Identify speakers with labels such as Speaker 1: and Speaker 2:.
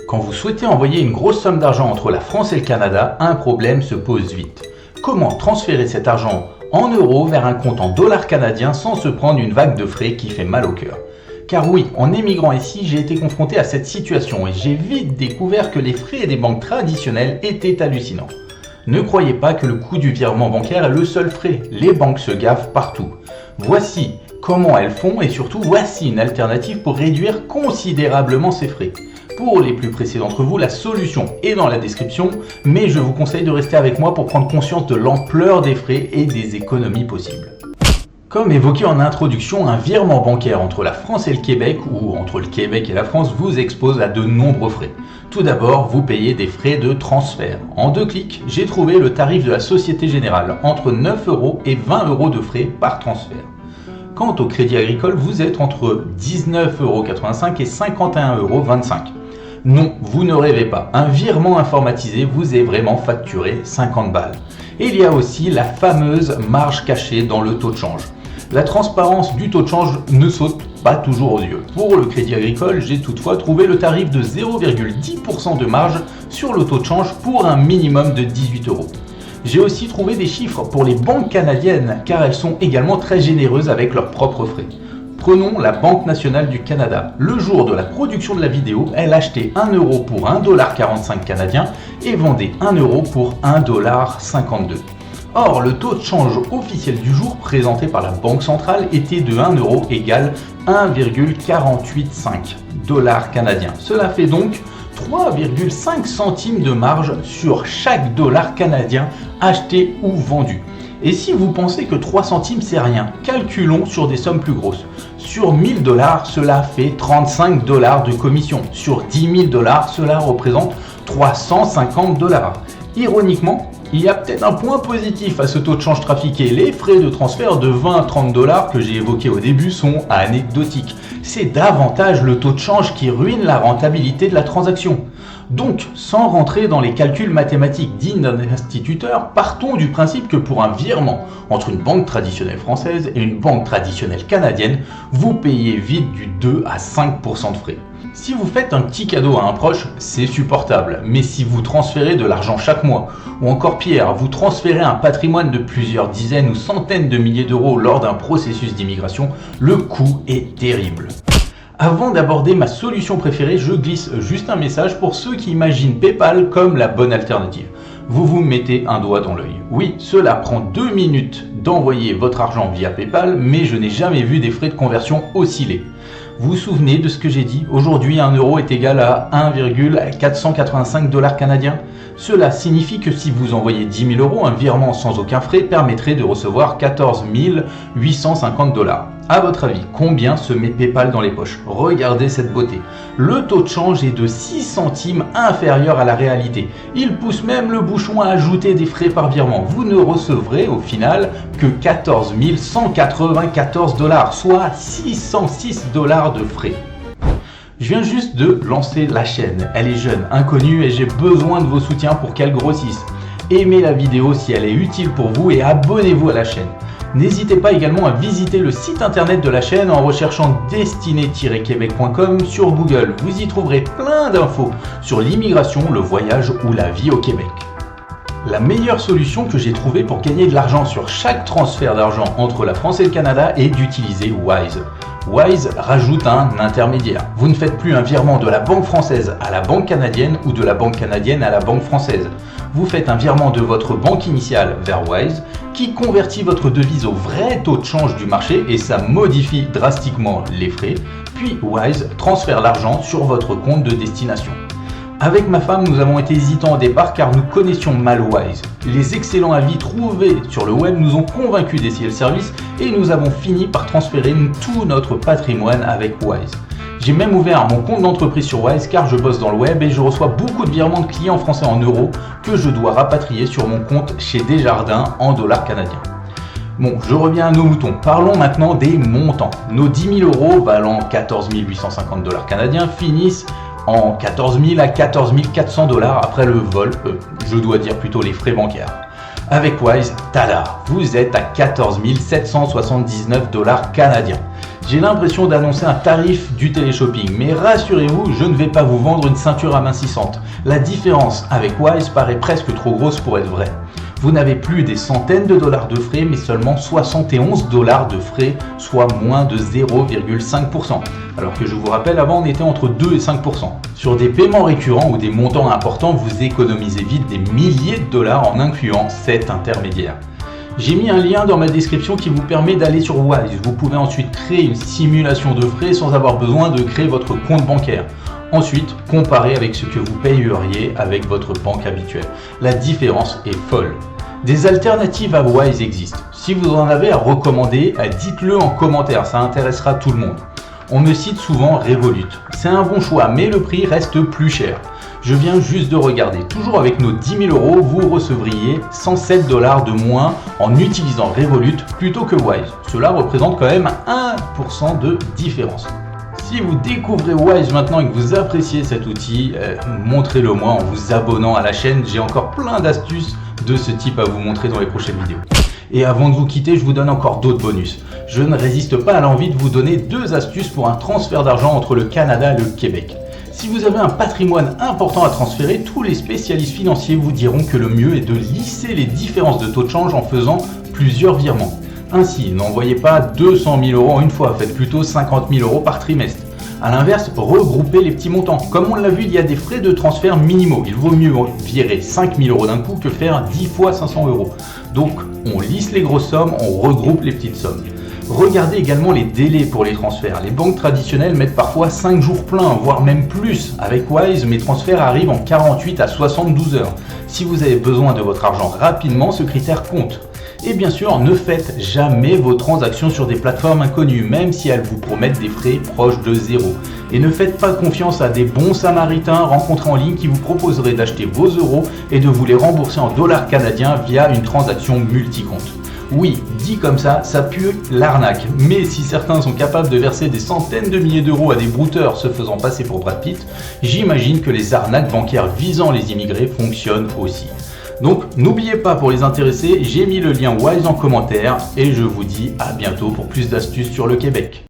Speaker 1: Quand vous souhaitez envoyer une grosse somme d'argent entre la France et le Canada, un problème se pose vite. Comment transférer cet argent en euros vers un compte en dollars canadiens sans se prendre une vague de frais qui fait mal au cœur? Car oui, en émigrant ici, j'ai été confronté à cette situation et j'ai vite découvert que les frais des banques traditionnelles étaient hallucinants. Ne croyez pas que le coût du virement bancaire est le seul frais, les banques se gavent partout. Voici comment elles font et surtout voici une alternative pour réduire considérablement ces frais. Pour les plus pressés d'entre vous, la solution est dans la description, mais je vous conseille de rester avec moi pour prendre conscience de l'ampleur des frais et des économies possibles. Comme évoqué en introduction, un virement bancaire entre la France et le Québec, ou entre le Québec et la France, vous expose à de nombreux frais. Tout d'abord, vous payez des frais de transfert. En 2 clics, j'ai trouvé le tarif de la Société Générale, entre 9 € et 20 € de frais par transfert. Quant au Crédit Agricole, vous êtes entre 19,85 € et 51,25 €. Non, vous ne rêvez pas, un virement informatisé vous est vraiment facturé 50 balles. Et il y a aussi la fameuse marge cachée dans le taux de change. La transparence du taux de change ne saute pas toujours aux yeux. Pour le Crédit Agricole, j'ai toutefois trouvé le tarif de 0,10% de marge sur le taux de change pour un minimum de 18 €. J'ai aussi trouvé des chiffres pour les banques canadiennes car elles sont également très généreuses avec leurs propres frais. Prenons la Banque nationale du Canada. Le jour de la production de la vidéo, elle achetait 1 € pour 1,45 $ canadien et vendait 1 € pour 1,52 $. Or, le taux de change officiel du jour présenté par la Banque centrale était de 1 € égale 1,485 $ canadiens. Cela fait donc 3,5 centimes de marge sur chaque dollar canadien acheté ou vendu. Et si vous pensez que 3 centimes c'est rien, calculons sur des sommes plus grosses. Sur 1000 $, cela fait 35 $ de commission. Sur 10 000 $, cela représente 350 $. Ironiquement, il y a peut-être un point positif à ce taux de change trafiqué. Les frais de transfert de 20 à 30 $ que j'ai évoqués au début sont anecdotiques. C'est davantage le taux de change qui ruine la rentabilité de la transaction. Donc, sans rentrer dans les calculs mathématiques dignes d'un instituteur, partons du principe que pour un virement entre une banque traditionnelle française et une banque traditionnelle canadienne, vous payez vite du 2 à 5% de frais. Si vous faites un petit cadeau à un proche, c'est supportable, mais si vous transférez de l'argent chaque mois, ou encore pire, vous transférez un patrimoine de plusieurs dizaines ou centaines de milliers d'euros lors d'un processus d'immigration, le coût est terrible. Avant d'aborder ma solution préférée, je glisse juste un message pour ceux qui imaginent PayPal comme la bonne alternative. Vous vous mettez un doigt dans l'œil. Oui, cela prend 2 minutes d'envoyer votre argent via PayPal, mais je n'ai jamais vu des frais de conversion osciller. Vous vous souvenez de ce que j'ai dit? Aujourd'hui, 1 € est égal à 1,485 $ canadiens. Cela signifie que si vous envoyez 10 000 €, un virement sans aucun frais permettrait de recevoir 14 850 $. À votre avis, combien se met PayPal dans les poches? Regardez cette beauté. Le taux de change est de 6 centimes inférieur à la réalité. Il pousse même le bouchon à ajouter des frais par virement. Vous ne recevrez au final que 14 194 $, soit 606 $ de frais. Je viens juste de lancer la chaîne, elle est jeune, inconnue et j'ai besoin de vos soutiens pour qu'elle grossisse. Aimez la vidéo si elle est utile pour vous et abonnez-vous à la chaîne. N'hésitez pas également à visiter le site internet de la chaîne en recherchant destiné-québec.com sur Google. Vous y trouverez plein d'infos sur l'immigration, le voyage ou la vie au Québec. La meilleure solution que j'ai trouvée pour gagner de l'argent sur chaque transfert d'argent entre la France et le Canada est d'utiliser Wise. Wise rajoute un intermédiaire. Vous ne faites plus un virement de la banque française à la banque canadienne ou de la banque canadienne à la banque française. Vous faites un virement de votre banque initiale vers Wise qui convertit votre devise au vrai taux de change du marché et ça modifie drastiquement les frais. Puis Wise transfère l'argent sur votre compte de destination. Avec ma femme, nous avons été hésitants au départ car nous connaissions mal Wise. Les excellents avis trouvés sur le web nous ont convaincus d'essayer le service et nous avons fini par transférer tout notre patrimoine avec Wise. J'ai même ouvert mon compte d'entreprise sur Wise car je bosse dans le web et je reçois beaucoup de virements de clients français en euros que je dois rapatrier sur mon compte chez Desjardins en dollars canadiens. Bon, je reviens à nos moutons. Parlons maintenant des montants. Nos 10 000 € valant 14 850 $ canadiens finissent en 14 000 à 14 400 $ après le vol, je dois dire plutôt les frais bancaires. Avec Wise, tada, vous êtes à 14 779 $ canadiens. J'ai l'impression d'annoncer un tarif du téléshopping, mais rassurez-vous, je ne vais pas vous vendre une ceinture amincissante. La différence avec Wise paraît presque trop grosse pour être vraie. Vous n'avez plus des centaines de dollars de frais, mais seulement 71 dollars de frais, soit moins de 0,5%. Alors que je vous rappelle, avant on était entre 2 et 5%. Sur des paiements récurrents ou des montants importants, vous économisez vite des milliers de dollars en incluant cet intermédiaire. J'ai mis un lien dans ma description qui vous permet d'aller sur Wise. Vous pouvez ensuite créer une simulation de frais sans avoir besoin de créer votre compte bancaire. Ensuite, comparez avec ce que vous payeriez avec votre banque habituelle. La différence est folle. Des alternatives à Wise existent. Si vous en avez à recommander, dites-le en commentaire, ça intéressera tout le monde. On me cite souvent Revolut. C'est un bon choix, mais le prix reste plus cher. Je viens juste de regarder. Toujours avec nos 10 000 €, vous recevriez 107 dollars de moins en utilisant Revolut plutôt que Wise. Cela représente quand même 1% de différence. Si vous découvrez Wise maintenant et que vous appréciez cet outil, montrez-le moi en vous abonnant à la chaîne. J'ai encore plein d'astuces de ce type à vous montrer dans les prochaines vidéos. Et avant de vous quitter, je vous donne encore d'autres bonus. Je ne résiste pas à l'envie de vous donner 2 astuces pour un transfert d'argent entre le Canada et le Québec. Si vous avez un patrimoine important à transférer, tous les spécialistes financiers vous diront que le mieux est de lisser les différences de taux de change en faisant plusieurs virements. Ainsi, n'envoyez pas 200 000 € en une fois, faites plutôt 50 000 € par trimestre. A l'inverse, regroupez les petits montants. Comme on l'a vu, il y a des frais de transfert minimaux. Il vaut mieux virer 5 000 € d'un coup que faire 10 fois 500 €. Donc, on lisse les grosses sommes, on regroupe les petites sommes. Regardez également les délais pour les transferts. Les banques traditionnelles mettent parfois 5 jours pleins, voire même plus. Avec Wise, mes transferts arrivent en 48 à 72 heures. Si vous avez besoin de votre argent rapidement, ce critère compte. Et bien sûr, ne faites jamais vos transactions sur des plateformes inconnues, même si elles vous promettent des frais proches de zéro. Et ne faites pas confiance à des bons samaritains rencontrés en ligne qui vous proposeraient d'acheter vos euros et de vous les rembourser en dollars canadiens via une transaction multicompte. Oui, dit comme ça pue l'arnaque. Mais si certains sont capables de verser des centaines de milliers d'euros à des brouteurs se faisant passer pour Brad Pitt, j'imagine que les arnaques bancaires visant les immigrés fonctionnent aussi. Donc n'oubliez pas, pour les intéressés, j'ai mis le lien Wise en commentaire et je vous dis à bientôt pour plus d'astuces sur le Québec.